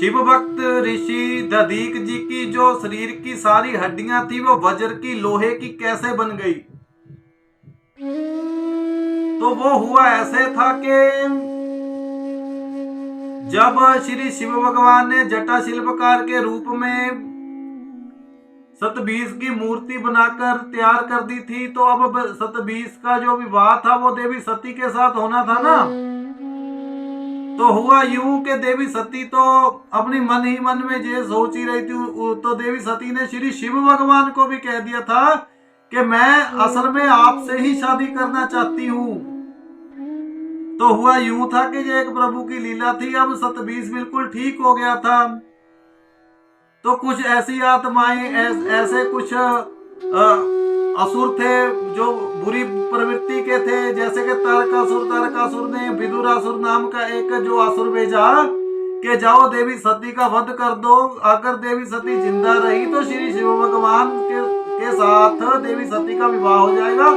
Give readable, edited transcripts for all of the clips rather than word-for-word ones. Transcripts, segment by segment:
शिव भक्त ऋषि दधीक जी की जो शरीर की सारी हड्डियां थी वो वज्र की लोहे की कैसे बन गई। तो वो हुआ ऐसे था कि जब श्री शिव भगवान ने जटा शिल्पकार के रूप में सतबीज की मूर्ति बनाकर तैयार कर दी थी, तो अब सतबीज का जो विवाह था वो देवी सती के साथ होना था ना। तो हुआ यूं कि देवी सती तो अपनी मन ही मन में ये सोच ही रही थी, तो देवी सती ने श्री शिव भगवान को भी कह दिया था कि मैं असल में आपसे ही शादी करना चाहती हूँ। तो हुआ यूं था कि ये एक प्रभु की लीला थी। अब सतबीज बिल्कुल ठीक हो गया था, तो कुछ ऐसी आत्माएं ऐसे कुछ असुर थे जो बुरी प्रवृत्ति के थे, जैसे कि तारकासुर ने विदुरासुर नाम का एक जो असुर भेजा कि जाओ देवी सती का वध कर दो। अगर देवी सती जिंदा रही तो श्री शिव भगवान के साथ देवी सती का विवाह हो जाएगा।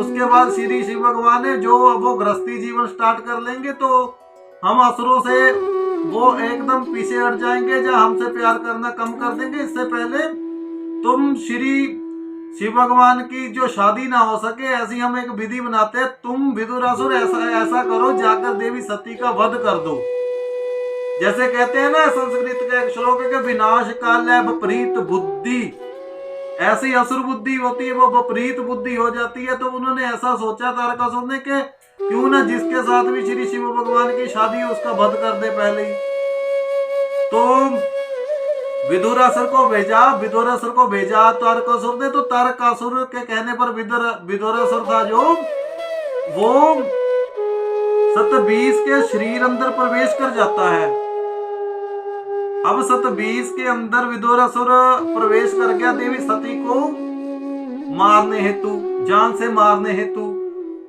उसके बाद श्री शिव भगवान ने जो वो गृहस्थी जीवन स्टार्ट कर लेंगे, तो हम असुरों से वो एकदम पीछे हट जाएंगे, जहाँ हमसे प्यार करना कम कर देंगे। इससे पहले तुम श्री शिव भगवान की जो शादी ना हो सके, ऐसी हम एक विधि बनाते हैं। तुम विदुरासुर ऐसा करो, जाकर देवी सती का वध कर दो। जैसे कहते हैं ना संस्कृत का एक श्लोक है कि विनाश काल विपरीत बुद्धि, ऐसी असुर बुद्धि होती है वो विपरीत बुद्धि हो जाती है। तो उन्होंने ऐसा सोचा तारकासुर ने कि क्यों ना जिसके साथ भी श्री शिव भगवान की शादी उसका वध कर दे पहले ही। तो विदुरासुर को भेजा तारकासुर ने। तो तारकासुर के कहने पर विदुरासुर था जो वो सतबीज के शरीर अंदर प्रवेश कर जाता है। अब सतबीज के अंदर विदुरासुर प्रवेश कर गया देवी सती को मारने हेतु, जान से मारने हेतु।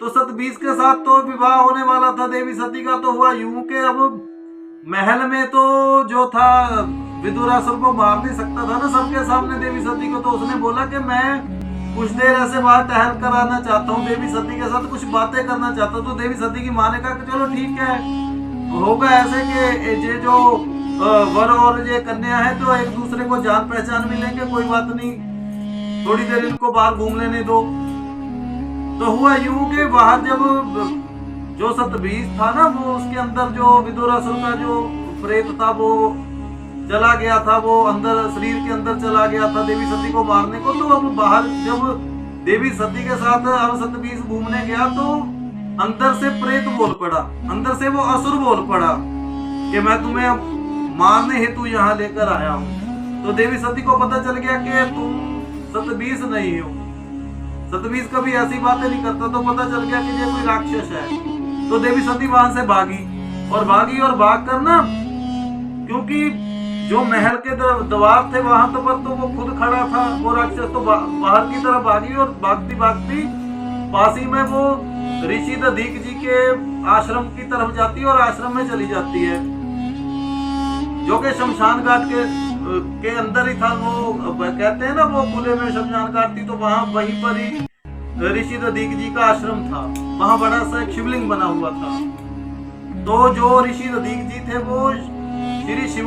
तो सतबीज के साथ तो विवाह होने वाला था देवी सती का। तो हुआ यूं के अब महल में तो जो था विदुरासुर को मार नहीं सकता था ना सबके सामने देवी सती को। तो उसने बोला कि मैं कुछ देर ऐसे बाहर टहल कर आना चाहता हूँ, देवी सती के साथ कुछ बातें करना चाहता हूँ। तो देवी सती की माँ ने कहा कि चलो ठीक है। होगा ऐसे कि ये जो वर और ये कन्या है तो एक दूसरे को जान पहचान मिलेंगे, कोई बात नहीं, थोड़ी देर इनको बाहर घूम लेने दो। तो हुआ यूं कि बाहर जब जो सतबीज था ना वो उसके अंदर जो विदुरासुर का जो प्रेत था वो चला गया था, वो अंदर शरीर के अंदर चला गया था देवी सती को मारने को। तो अब बाहर जब देवी सती के साथ अब सतबीज घूमने गया तो अंदर से प्रेत बोल पड़ा, अंदर से वो असुर बोल पड़ा कि मैं तुम्हें अब मारने हेतु यहाँ लेकर आया हूँ। तो देवी सती को पता चल गया कि तुम सतबीज नहीं हो, सतबीज कभी ऐसी बातें नहीं करता। तो पता चल गया कि ये कोई राक्षस है। तो देवी सती वहां से भागी और भाग कर ना, क्योंकि जो महल के द्वार थे वहां तो पर तो वो खुद खड़ा था वो राक्षस, तो बाहर की तरफ भागी और भागती पासी में वो ऋषि दधीक जी के आश्रम की तरफ जाती है और आश्रम में चली जाती है, जो कि शमशान घाट के अंदर ही था। वो कहते हैं ना वो खुले में शमशान घाट थी, तो वहीं पर ही ऋषि दधीक जी का आश्रम था। वहां बड़ा सा एक शिवलिंग बना हुआ था। तो जो ऋषि दधीक जी थे वो श्री शिव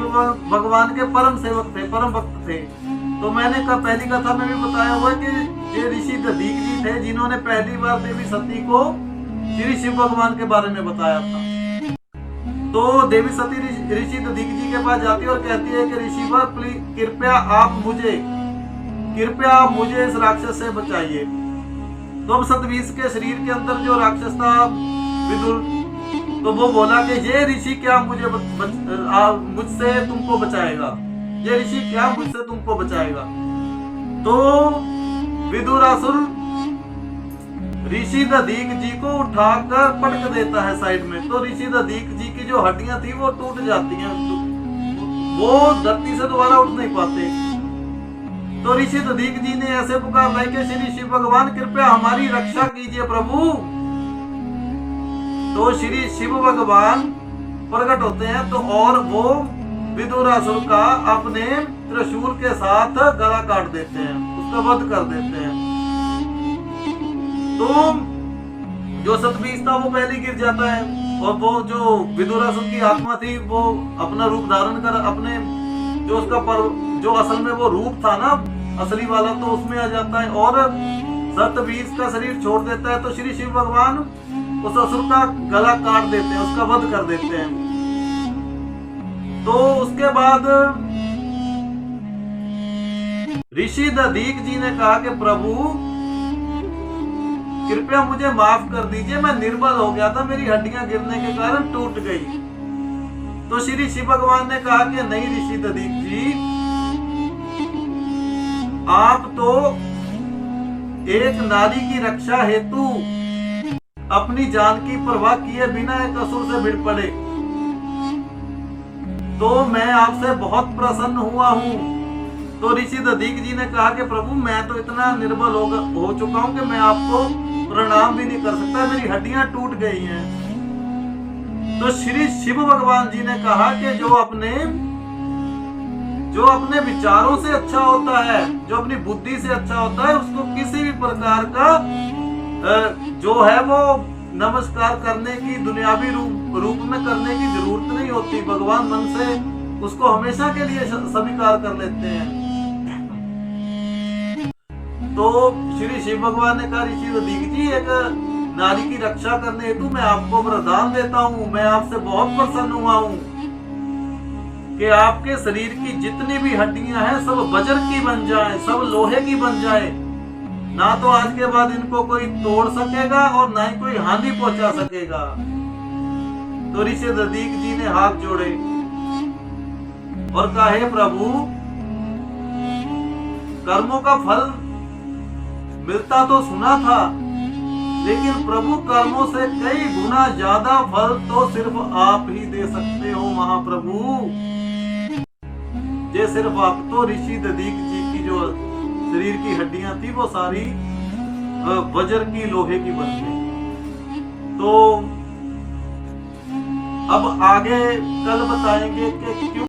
भगवान के परम सेवक थे, परम भक्त थे। तो मैंने पहली कथा में भी बताया हुआ कि ये ऋषि दधीक जी थे जिन्होंने पहली बार देवी सती को श्री शिव भगवान के बारे में बताया था। तो देवी सती ऋषि दधीक जी के पास जाती है और कहती है कि ऋषिवर प्लीज कृपया आप मुझे इस राक्षस से बचाइए। तो अब सतबीज के शरीर के अंदर जो राक्षस था विदुर, तो वो बोला कि ये ऋषि क्या मुझसे तुमको बचाएगा, ये ऋषि क्या मुझसे तुमको बचाएगा। तो विदुरासुर ऋषि दधीक जी को उठाकर पटक देता है साइड में। तो ऋषि दधीक जी की जो हड्डियां थी वो टूट जाती हैं, वो धरती से दोबारा उठ नहीं पाते। तो ऋषि दधीक जी ने ऐसे पुकार कि श्री शिव भगवान कृपया हमारी रक्षा कीजिए प्रभु। तो श्री शिव भगवान प्रकट होते हैं तो और वो विदुरासुर का अपने त्रिशूल के साथ गला काट देते हैं, उसका वध कर देते हैं। तो जो सतबीज था वो पहले गिर जाता है। और वो जो विदुरासुर की आत्मा थी वो अपना रूप धारण कर अपने जो उसका जो असल में वो रूप था ना असली वाला, तो उसमें आ जाता है और सतबीज का शरीर छोड़ देता है। तो श्री शिव भगवान उस असुर का गला काट देते हैं, उसका वध कर देते हैं। तो उसके बाद ऋषि दधीक जी ने कहा कि प्रभु कृपया मुझे माफ कर दीजिए, मैं निर्बल हो गया था, मेरी हड्डियां गिरने के कारण टूट गई। तो श्री शिव भगवान ने कहा कि नहीं ऋषि दधीक जी, आप तो एक नारी की रक्षा हेतु अपनी जान की परवाह किए बिना एक असुर से भिड़ पड़े, तो मैं आपसे बहुत प्रसन्न हुआ हूं। तो ऋषि दधीक जी ने कहा कि प्रभु मैं तो इतना निर्बल हो चुका हूं कि मैं आपको प्रणाम भी नहीं कर सकता, मेरी हड्डियां टूट गई हैं। तो श्री शिव भगवान जी ने कहा कि जो अपने विचारों से अच्छा होता है, जो अपनी बुद्धि से अच्छा होता है, उसको किसी भी प्रकार का जो है वो नमस्कार करने की, दुनियावी रूप में करने की जरूरत नहीं होती। भगवान मन से उसको हमेशा के लिए स्वीकार कर लेते हैं। तो श्री शिव भगवान ने कहा ऋषि दधीक जी, एक नारी की रक्षा करने हेतु मैं आपको वरदान देता हूं, मैं आपसे बहुत प्रसन्न हुआ हूं कि आपके शरीर की जितनी भी हड्डियां हैं सब वज्र की बन जाएं, सब लोहे की बन जाएं। ना तो आज के बाद इनको कोई तोड़ सकेगा और ना ही कोई हानि पहुंचा सकेगा। तो ऋषि दधीक जी ने हाथ जोड़े और कहा हे प्रभु, कर्मों का फल मिलता तो सुना था, लेकिन प्रभु कर्मों से कई गुना ज्यादा फल तो सिर्फ आप ही दे सकते हो महाप्रभु। ये सिर्फ आप, तो ऋषि दधीक जी की जो शरीर की हड्डियां थी वो सारी वज्र की, लोहे की बन गई। तो अब आगे कल बताएंगे कि क्यों